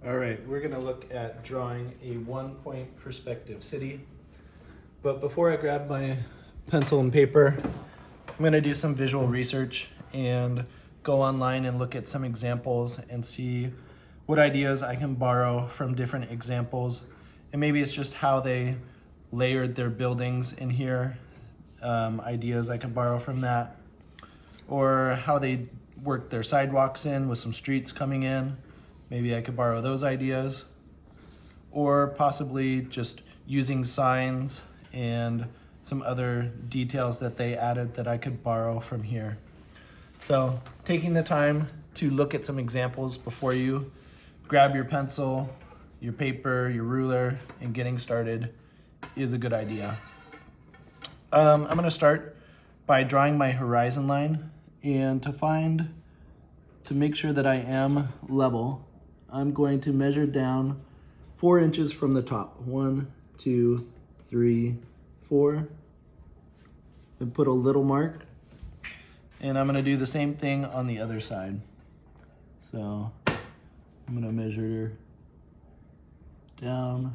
All right, we're gonna look at drawing a 1-point perspective city. But before I grab my pencil and paper, I'm gonna do some visual research and go online and look at some examples and see what ideas I can borrow from different examples. And maybe it's just how they layered their buildings in here, ideas I can borrow from that. Or how they worked their sidewalks in with some streets coming in. Maybe I could borrow those ideas. Or possibly just using signs and some other details that they added that I could borrow from here. So taking the time to look at some examples before you grab your pencil, your paper, your ruler, and getting started is a good idea. I'm gonna start by drawing my horizon line, and to make sure that I am level, I'm going to measure down 4 inches from the top. 1, 2, 3, 4. Then put a little mark. And I'm gonna do the same thing on the other side. So I'm gonna measure down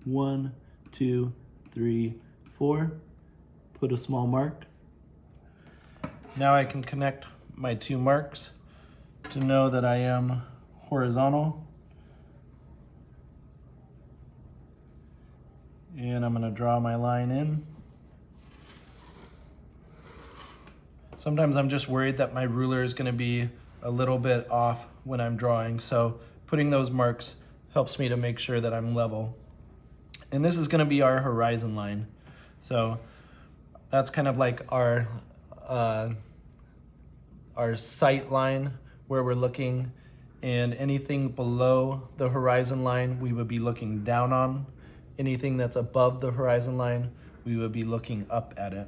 1, 2, 3, 4. Put a small mark. Now I can connect my 2 marks to know that I am horizontal. And I'm gonna draw my line in. Sometimes I'm just worried that my ruler is gonna be a little bit off when I'm drawing, so putting those marks helps me to make sure that I'm level. And this is gonna be our horizon line. So that's kind of like our sight line where we're looking, and anything below the horizon line we would be looking down on. Anything that's above the horizon line we would be looking up at it.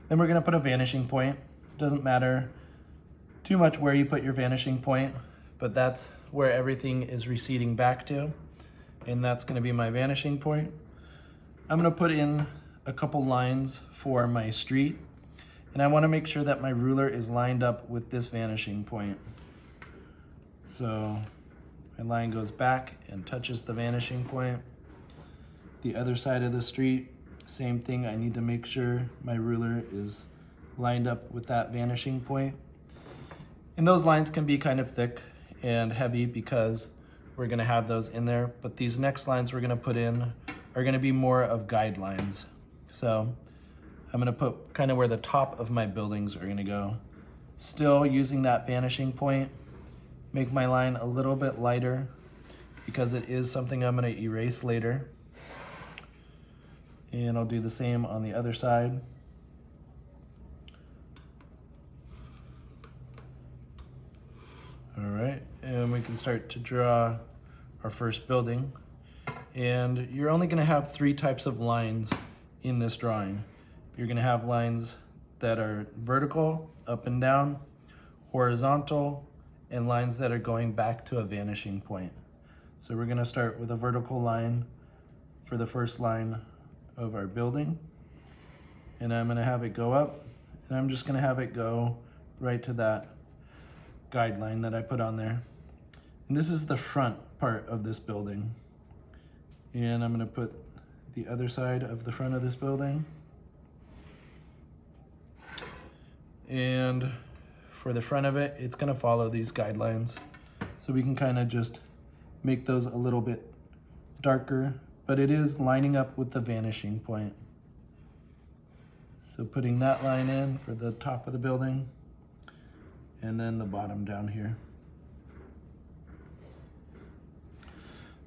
Then we're gonna put a vanishing point. Doesn't matter too much where you put your vanishing point, but that's where everything is receding back to, and that's gonna be my vanishing point. I'm gonna put in a couple lines for my street, and I wanna make sure that my ruler is lined up with this vanishing point. So my line goes back and touches the vanishing point. The other side of the street, same thing. I need to make sure my ruler is lined up with that vanishing point. And those lines can be kind of thick and heavy because we're gonna have those in there, but these next lines we're gonna put in are gonna be more of guidelines. So I'm gonna put kind of where the top of my buildings are gonna go. Still using that vanishing point, make my line a little bit lighter because it is something I'm gonna erase later. And I'll do the same on the other side. All right, and we can start to draw our first building. And you're only gonna have 3 types of lines in this drawing. You're gonna have lines that are vertical, up and down, horizontal, and lines that are going back to a vanishing point. So we're gonna start with a vertical line for the first line of our building. And I'm gonna have it go up, and I'm just gonna have it go right to that guideline that I put on there. And this is the front part of this building. And I'm gonna put the other side of the front of this building. And for the front of it, it's gonna follow these guidelines. So we can kind of just make those a little bit darker, but it is lining up with the vanishing point. So putting that line in for the top of the building, and then the bottom down here.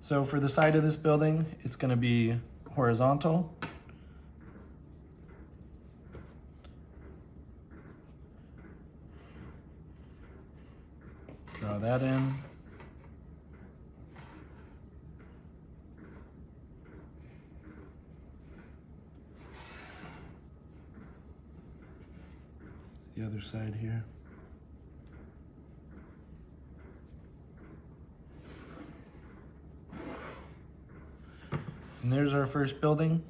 So for the side of this building, it's gonna be horizontal. Draw that in. The other side here. And there's our first building.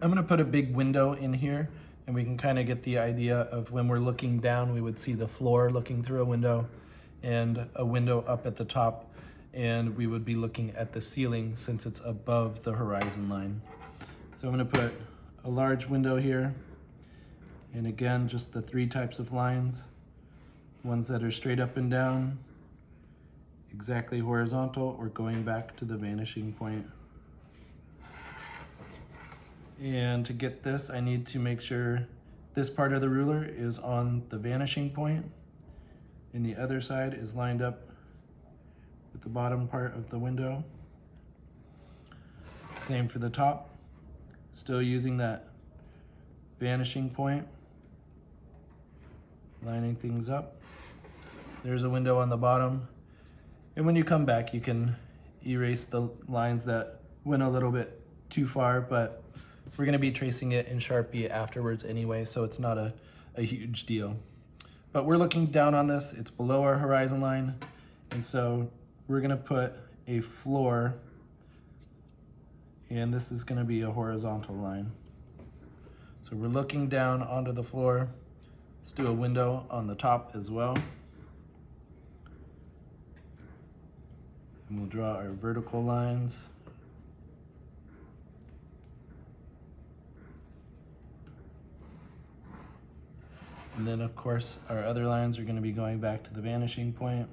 I'm gonna put a big window in here, and we can kind of get the idea of when we're looking down, we would see the floor looking through a window. and a window up at the top, and we would be looking at the ceiling since it's above the horizon line. So I'm going to put a large window here, and again, just the 3 types of lines, ones that are straight up and down, exactly horizontal, or going back to the vanishing point. And to get this, I need to make sure this part of the ruler is on the vanishing point, and the other side is lined up with the bottom part of the window. Same for the top, still using that vanishing point, lining things up. There's a window on the bottom, and when you come back you can erase the lines that went a little bit too far, but we're going to be tracing it in Sharpie afterwards anyway, so it's not a huge deal. But we're looking down on this, it's below our horizon line, and so we're going to put a floor, and this is going to be a horizontal line. So we're looking down onto the floor. Let's do a window on the top as well. And we'll draw our vertical lines. And then of course our other lines are going to be going back to the vanishing point.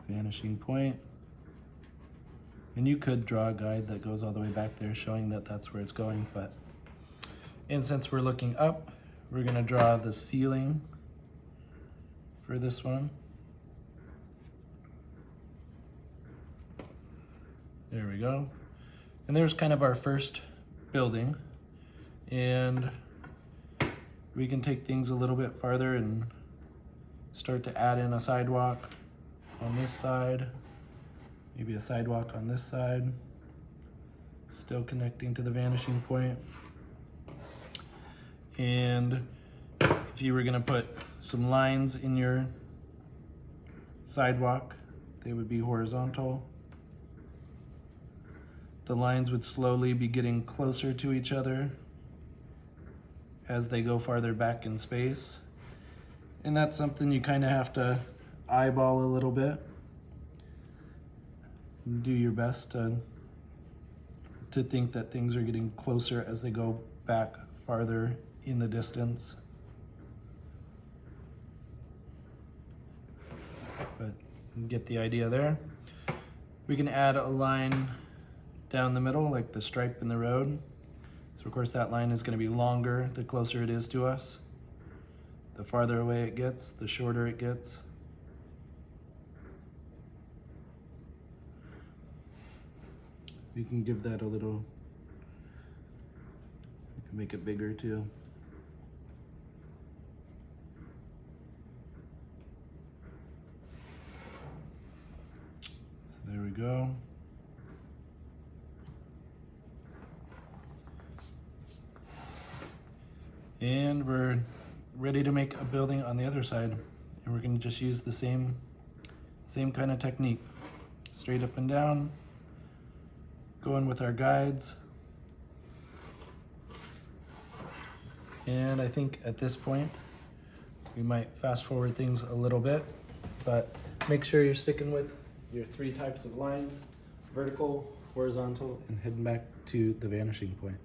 Vanishing point. And you could draw a guide that goes all the way back there showing that that's where it's going, and since we're looking up, we're going to draw the ceiling for this one. There we go. And there's kind of our first building, and we can take things a little bit farther and start to add in a sidewalk on this side, maybe a sidewalk on this side, still connecting to the vanishing point. And if you were going to put some lines in your sidewalk, they would be horizontal. The lines would slowly be getting closer to each other as they go farther back in space. And that's something you kind of have to eyeball a little bit. Do your best to think that things are getting closer as they go back farther in the distance. But you get the idea there. We can add a line down the middle, like the stripe in the road. So of course that line is going to be longer the closer it is to us. The farther away it gets, the shorter it gets. We can give that a little, we can make it bigger too. So there we go. And we're ready to make a building on the other side. And we're going to just use the same kind of technique. Straight up and down, going with our guides. And I think at this point, we might fast forward things a little bit, but make sure you're sticking with your 3 types of lines: vertical, horizontal, and heading back to the vanishing point.